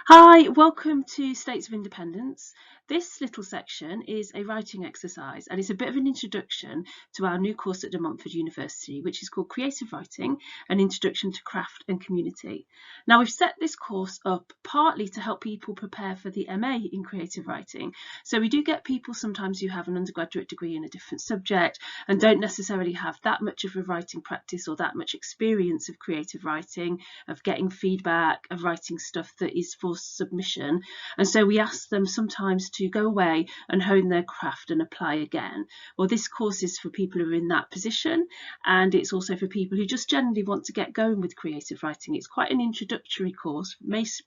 Hi, welcome to States of Independence. This little section is a writing exercise and it's a bit of an introduction to our new course at De Montfort University, which is called Creative Writing, an Introduction to Craft and Community. Now, we've set this course up partly to help people prepare for the MA in Creative Writing. So we do get people sometimes who have an undergraduate degree in a different subject and don't necessarily have that much of a writing practice or that much experience of creative writing, of getting feedback, of writing stuff that is for submission. And so we ask them sometimes to go away and hone their craft and apply again. Well, this course is for people who are in that position, and it's also for people who just generally want to get going with creative writing. It's quite an introductory course,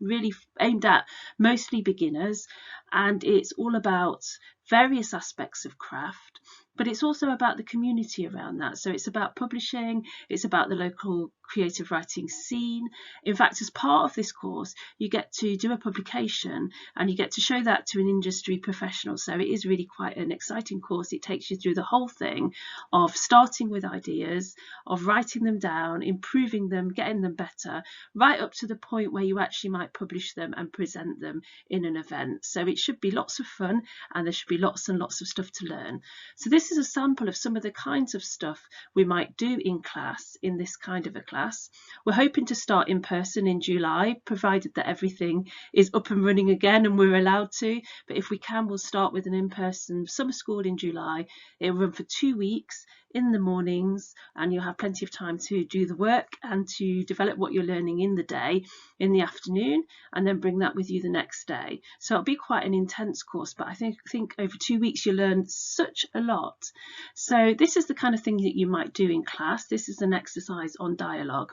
really aimed at mostly beginners, and it's all about various aspects of craft, but it's also about the community around that. So it's about publishing, it's about the local creative writing scene. In fact, as part of this course, you get to do a publication and you get to show that to an industry professional. So it is really quite an exciting course. It takes you through the whole thing of starting with ideas, of writing them down, improving them, getting them better, right up to the point where you actually might publish them and present them in an event. So it should be lots of fun and there should be lots and lots of stuff to learn. So this is a sample of some of the kinds of stuff we might do in class, in this kind of a class. We're hoping to start in person in July, provided that everything is up and running again and we're allowed to. But if we can, we'll start with an in-person summer school in July. It'll run for 2 weeks in the mornings, and you'll have plenty of time to do the work and to develop what you're learning in the day in the afternoon, and then bring that with you the next day. So it'll be quite an intense course, but I think over 2 weeks you learn such a lot. So this is the kind of thing that you might do in class. This is an exercise on dialogue.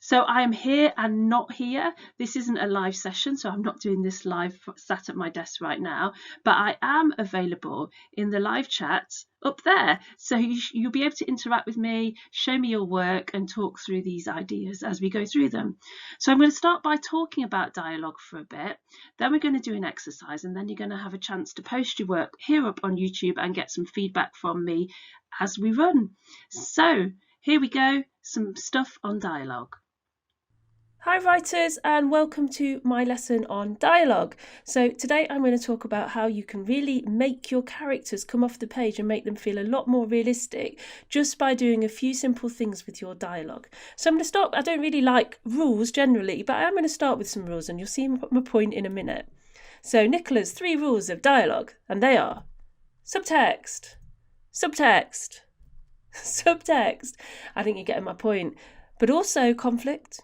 So I am here and not here. This isn't a live session, so I'm not doing this live sat at my desk right now, but I am available in the live chat up there. So you'll be able to interact with me, show me your work and talk through these ideas as we go through them. So I'm going to start by talking about dialogue for a bit. Then we're going to do an exercise, and then you're going to have a chance to post your work here up on YouTube and get some feedback from me as we run. So here we go, some stuff on dialogue. Hi writers, and welcome to my lesson on dialogue. So today I'm going to talk about how you can really make your characters come off the page and make them feel a lot more realistic just by doing a few simple things with your dialogue. So I'm going to start, I don't really like rules generally, but I'm going to start with some rules and you'll see my point in a minute. So Nicola's 3 rules of dialogue, and they are subtext, subtext, subtext. I think you're getting my point. But also conflict,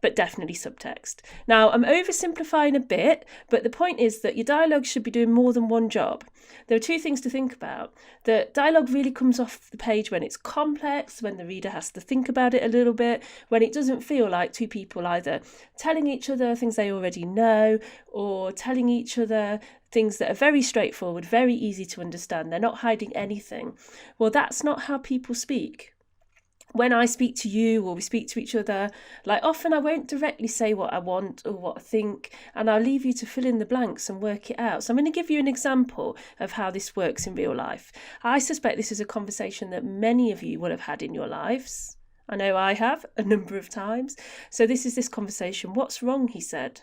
but definitely subtext. Now, I'm oversimplifying a bit, but the point is that your dialogue should be doing more than one job. There are 2 things to think about. The dialogue really comes off the page when it's complex, when the reader has to think about it a little bit, when it doesn't feel like 2 people either telling each other things they already know or telling each other things that are very straightforward, very easy to understand. They're not hiding anything. Well, that's not how people speak. When I speak to you or we speak to each other, like often I won't directly say what I want or what I think, and I'll leave you to fill in the blanks and work it out. So I'm going to give you an example of how this works in real life. I suspect this is a conversation that many of you will have had in your lives. I know I have a number of times. So this is this conversation. What's wrong? He said.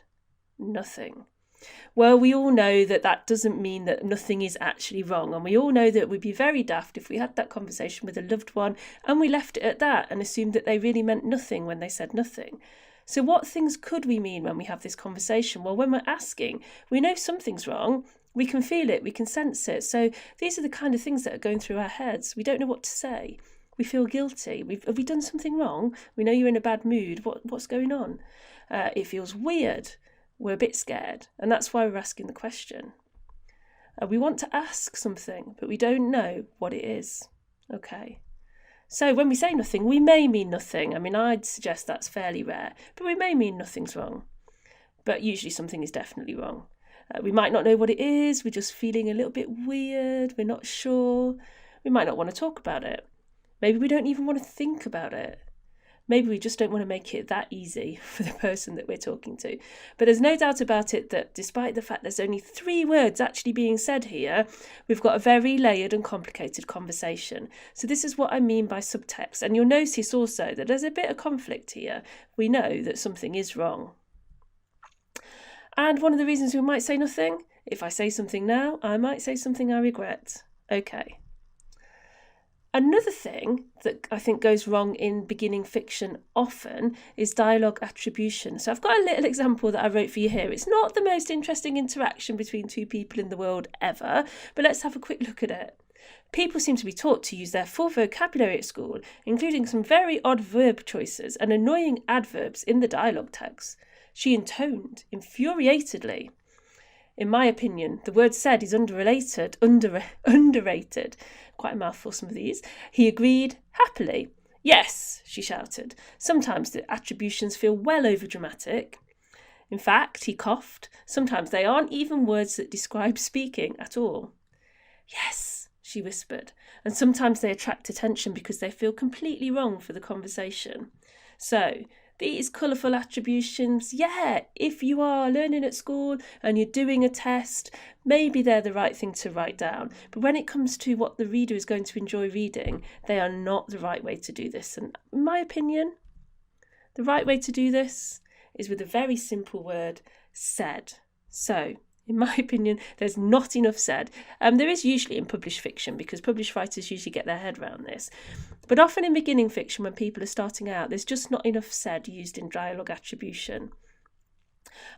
Nothing. Well, we all know that that doesn't mean that nothing is actually wrong. And we all know that it would be very daft if we had that conversation with a loved one and we left it at that and assumed that they really meant nothing when they said nothing. So what things could we mean when we have this conversation? Well, when we're asking, we know something's wrong. We can feel it. We can sense it. So these are the kind of things that are going through our heads. We don't know what to say. We feel guilty. Have we done something wrong? We know you're in a bad mood. What's going on? It feels weird. We're a bit scared, and that's why we're asking the question. We want to ask something, but we don't know what it is. Okay. So when we say nothing, we may mean nothing. I mean, I'd suggest that's fairly rare, but we may mean nothing's wrong. But usually something is definitely wrong. We might not know what it is. We're just feeling a little bit weird. We're not sure. We might not want to talk about it. Maybe we don't even want to think about it. Maybe we just don't want to make it that easy for the person that we're talking to. But there's no doubt about it that despite the fact there's only 3 words actually being said here, we've got a very layered and complicated conversation. So this is what I mean by subtext. And you'll notice also that there's a bit of conflict here. We know that something is wrong. And one of the reasons we might say nothing, if I say something now, I might say something I regret. Okay. Another thing that I think goes wrong in beginning fiction often is dialogue attribution. So I've got a little example that I wrote for you here. It's not the most interesting interaction between two people in the world ever, but let's have a quick look at it. People seem to be taught to use their full vocabulary at school, including some very odd verb choices and annoying adverbs in the dialogue text. She intoned infuriatedly. In my opinion, the word said is underrated. Quite a mouthful, some of these. He agreed happily. Yes, she shouted. Sometimes the attributions feel well overdramatic. In fact, he coughed. Sometimes they aren't even words that describe speaking at all. Yes, she whispered. And sometimes they attract attention because they feel completely wrong for the conversation. So, these colourful attributions, yeah, if you are learning at school and you're doing a test, maybe they're the right thing to write down. But when it comes to what the reader is going to enjoy reading, they are not the right way to do this. And in my opinion, the right way to do this is with a very simple word, said. So, in my opinion, there's not enough said. There is usually in published fiction because published writers usually get their head around this. But often in beginning fiction, when people are starting out, there's just not enough said used in dialogue attribution.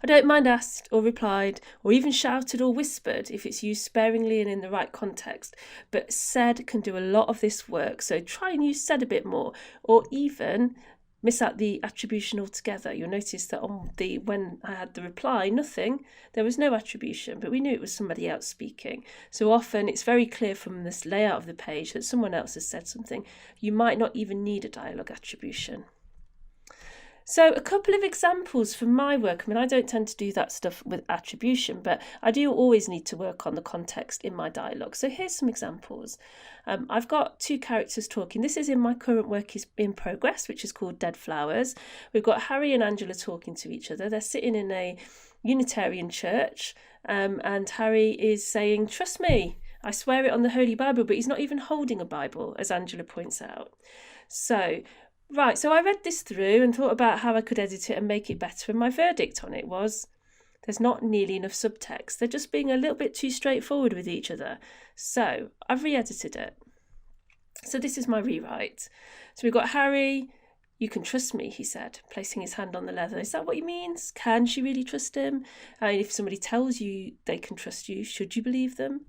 I don't mind asked or replied or even shouted or whispered if it's used sparingly and in the right context, but said can do a lot of this work, so try and use said a bit more, or even miss out the attribution altogether. You'll notice that when I had the reply, nothing, there was no attribution, but we knew it was somebody else speaking. So often it's very clear from this layout of the page that someone else has said something. You might not even need a dialogue attribution. So a couple of examples from my work. I mean, I don't tend to do that stuff with attribution, but I do always need to work on the context in my dialogue. So here's some examples. I've got two characters talking. This is in my current work is in progress, which is called Dead Flowers. We've got Harry and Angela talking to each other. They're sitting in a Unitarian church, and Harry is saying, "Trust me, I swear it on the Holy Bible," but he's not even holding a Bible, as Angela points out. So I read this through and thought about how I could edit it and make it better, and my verdict on it was there's not nearly enough subtext. They're just being a little bit too straightforward with each other. So I've re-edited it. So this is my rewrite. So we've got Harry, "You can trust me," he said, placing his hand on the leather. Is that what he means? Can she really trust him? If somebody tells you they can trust you, should you believe them?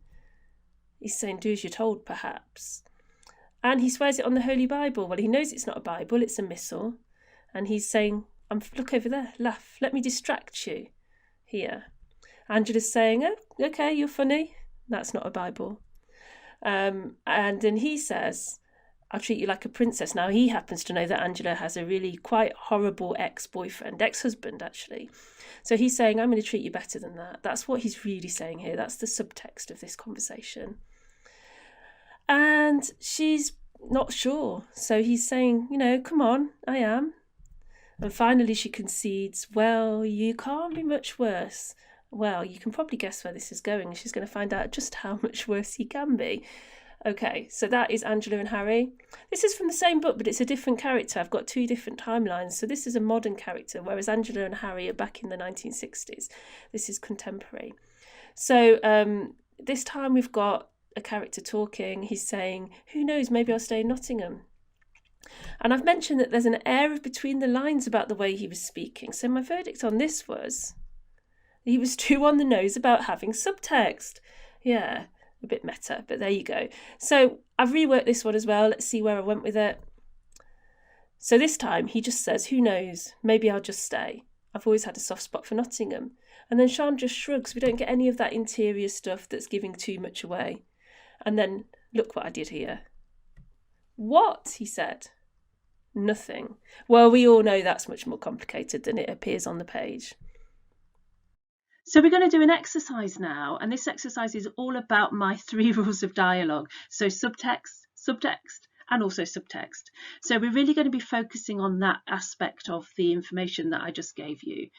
He's saying, do as you're told, perhaps. And he swears it on the Holy Bible. Well, he knows it's not a Bible, it's a missal. And he's saying, look over there, laugh, let me distract you. Here. Angela's saying, "Oh, okay, you're funny." That's not a Bible. And then he says, "I'll treat you like a princess." Now, he happens to know that Angela has a really quite horrible ex-husband, actually. So he's saying, "I'm going to treat you better than that." That's what he's really saying here. That's the subtext of this conversation. And she's not sure. So he's saying, "Come on, I am." And finally she concedes, "Well, you can't be much worse." Well, you can probably guess where this is going. She's going to find out just how much worse he can be. Okay, so that is Angela and Harry. This is from the same book, but it's a different character. I've got two different timelines. So this is a modern character, whereas Angela and Harry are back in the 1960s. This is contemporary. So this time we've got a character talking. He's saying, "Who knows, maybe I'll stay in Nottingham." And I've mentioned that there's an air of between the lines about the way he was speaking. So my verdict on this was he was too on the nose about having subtext. Yeah, a bit meta, but there you go. So I've reworked this one as well. Let's see where I went with it. So this time he just says, "Who knows, maybe I'll just stay. I've always had a soft spot for Nottingham." And then Sian just shrugs. We don't get any of that interior stuff that's giving too much away. And then look what I did here. "What?" he said. "Nothing." Well, we all know that's much more complicated than it appears on the page. So we're going to do an exercise now, and this exercise is all about my 3 rules of dialogue. So subtext, and also subtext. So we're really going to be focusing on that aspect of the information that I just gave you.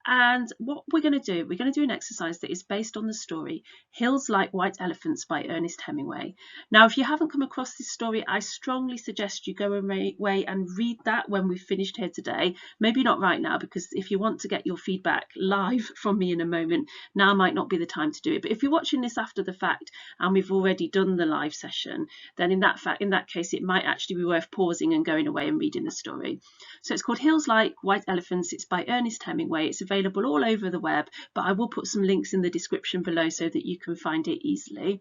And what we're going to do an exercise that is based on the story Hills Like White Elephants by Ernest Hemingway. Now, if you haven't come across this story, I strongly suggest you go away and read that when we've finished here today. Maybe not right now, because if you want to get your feedback live from me in a moment, now might not be the time to do it. But if you're watching this after the fact and we've already done the live session, then in that case, it might actually be worth pausing and going away and reading the story. So it's called Hills Like White Elephants. It's by Ernest Hemingway. It's available all over the web, but I will put some links in the description below so that you can find it easily.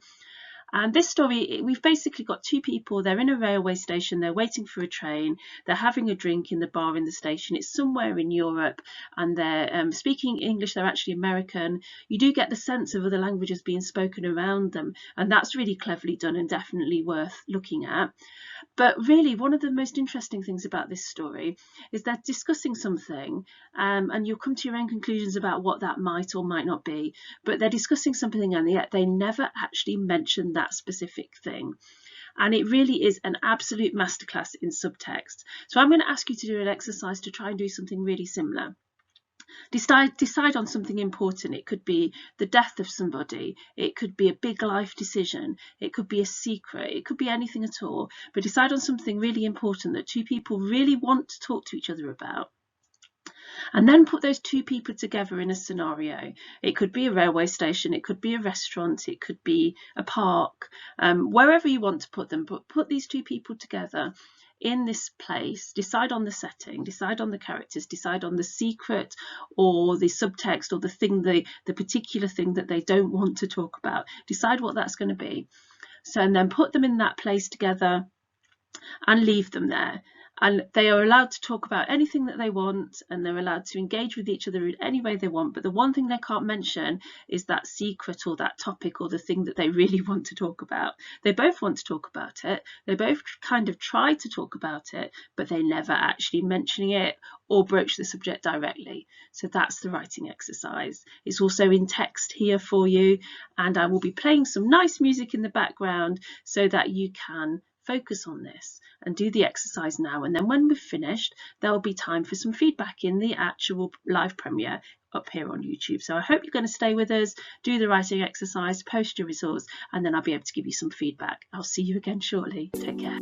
And this story, we've basically got two people. They're in a railway station. They're waiting for a train. They're having a drink in the bar in the station. It's somewhere in Europe, and they're speaking English. They're actually American. You do get the sense of other languages being spoken around them, and that's really cleverly done and definitely worth looking at. But really, one of the most interesting things about this story is they're discussing something, and you'll come to your own conclusions about what that might or might not be. But they're discussing something, and yet they never actually mention that specific thing. And it really is an absolute masterclass in subtext. So I'm going to ask you to do an exercise to try and do something really similar. Decide on something important. It could be the death of somebody. It could be a big life decision. It could be a secret. It could be anything at all. But decide on something really important that two people really want to talk to each other about. And then put those two people together in a scenario. It could be a railway station. It could be a restaurant. It could be a park. Wherever you want to put them. But put these two people together in this place, decide on the setting, decide on the characters, decide on the secret or the subtext or the thing, the particular thing that they don't want to talk about. Decide what that's going to be. So, and then put them in that place together and leave them there. And they are allowed to talk about anything that they want, and they're allowed to engage with each other in any way they want. But the one thing they can't mention is that secret or that topic or the thing that they really want to talk about. They both want to talk about it. They both kind of try to talk about it, but they never actually mention it or broach the subject directly. So that's the writing exercise. It's also in text here for you, and I will be playing some nice music in the background so that you can focus on this and do the exercise now. And then when we've finished, there will be time for some feedback in the actual live premiere up here on YouTube. So I hope you're going to stay with us, do the writing exercise, post your results, and then I'll be able to give you some feedback. I'll see you again shortly. Take care.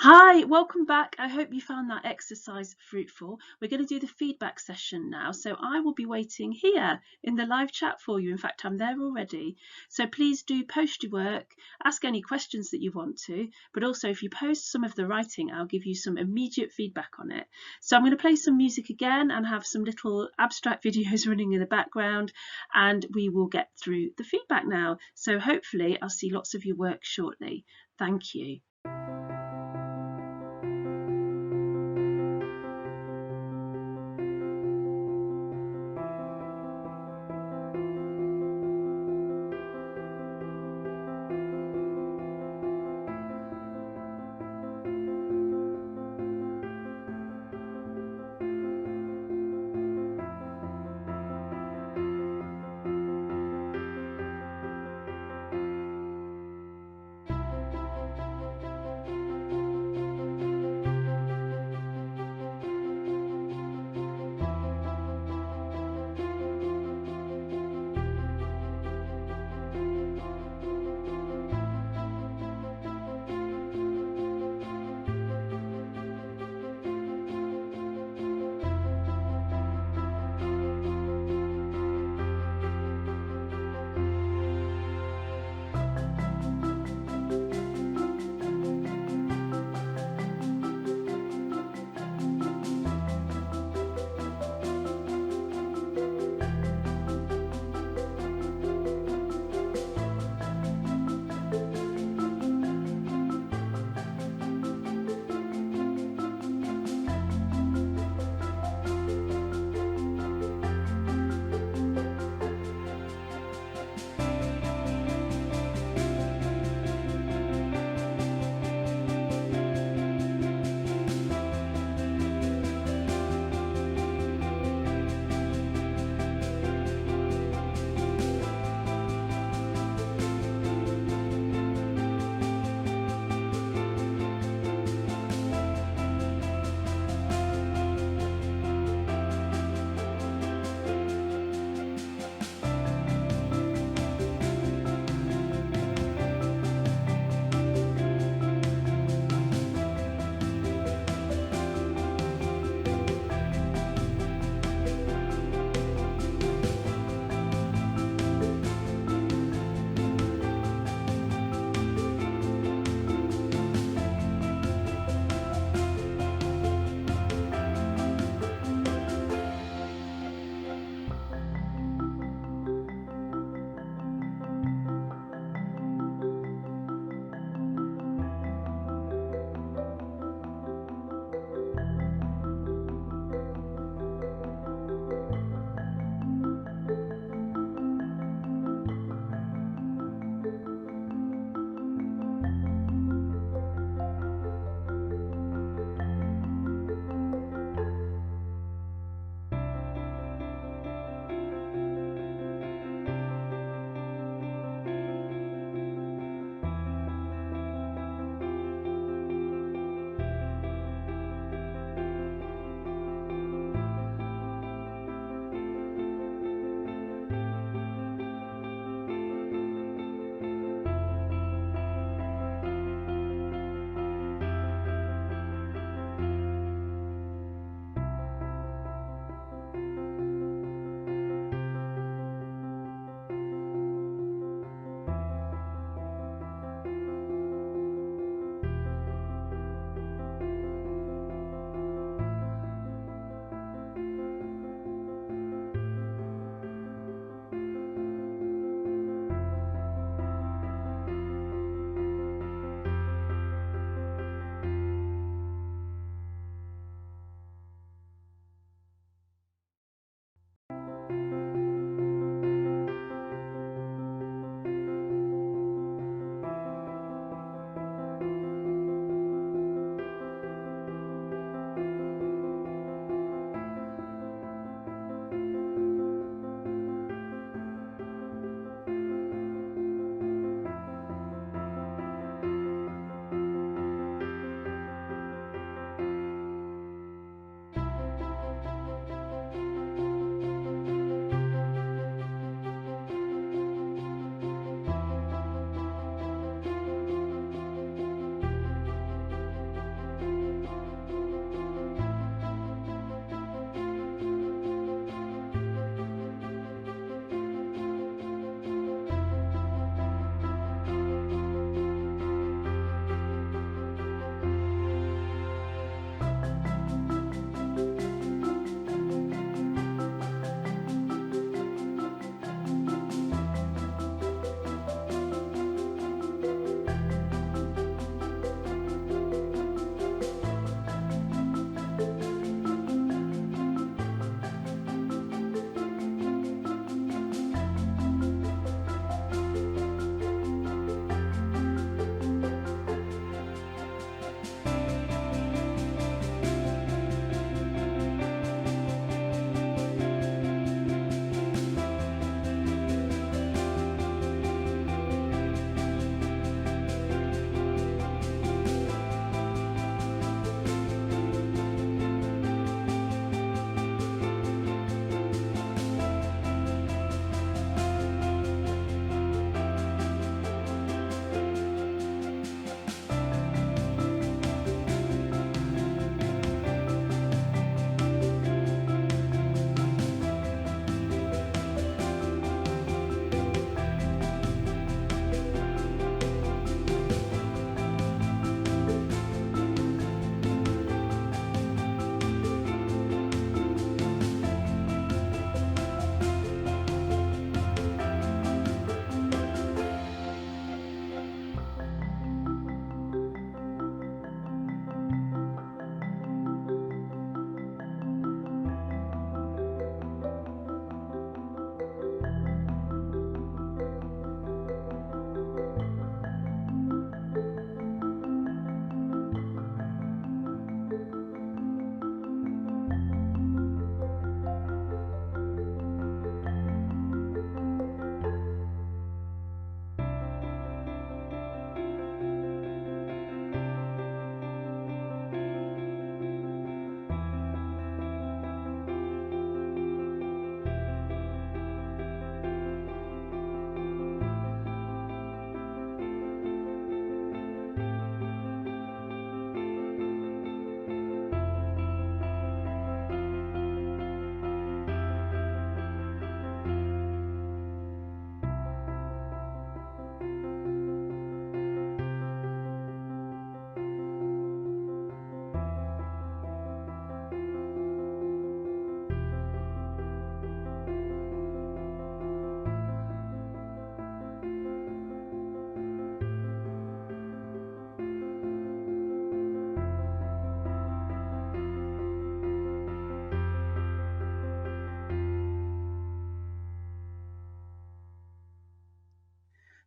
Hi, welcome back. I hope you found that exercise fruitful. We're going to do the feedback session now. So I will be waiting here in the live chat for you. In fact, I'm there already. So please do post your work, ask any questions that you want to, but also if you post some of the writing, I'll give you some immediate feedback on it. So I'm going to play some music again and have some little abstract videos running in the background, and we will get through the feedback now. So hopefully I'll see lots of your work shortly. Thank you.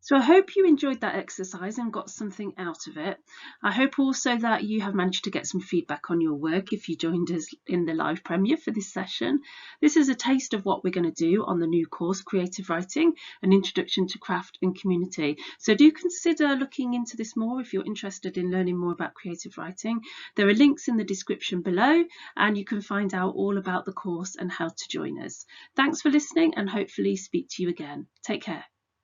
So I hope you enjoyed that exercise and got something out of it. I hope also that you have managed to get some feedback on your work if you joined us in the live premiere for this session. This is a taste of what we're going to do on the new course, Creative Writing, an Introduction to Craft and Community. So do consider looking into this more if you're interested in learning more about creative writing. There are links in the description below, and you can find out all about the course and how to join us. Thanks for listening, and hopefully speak to you again. Take care.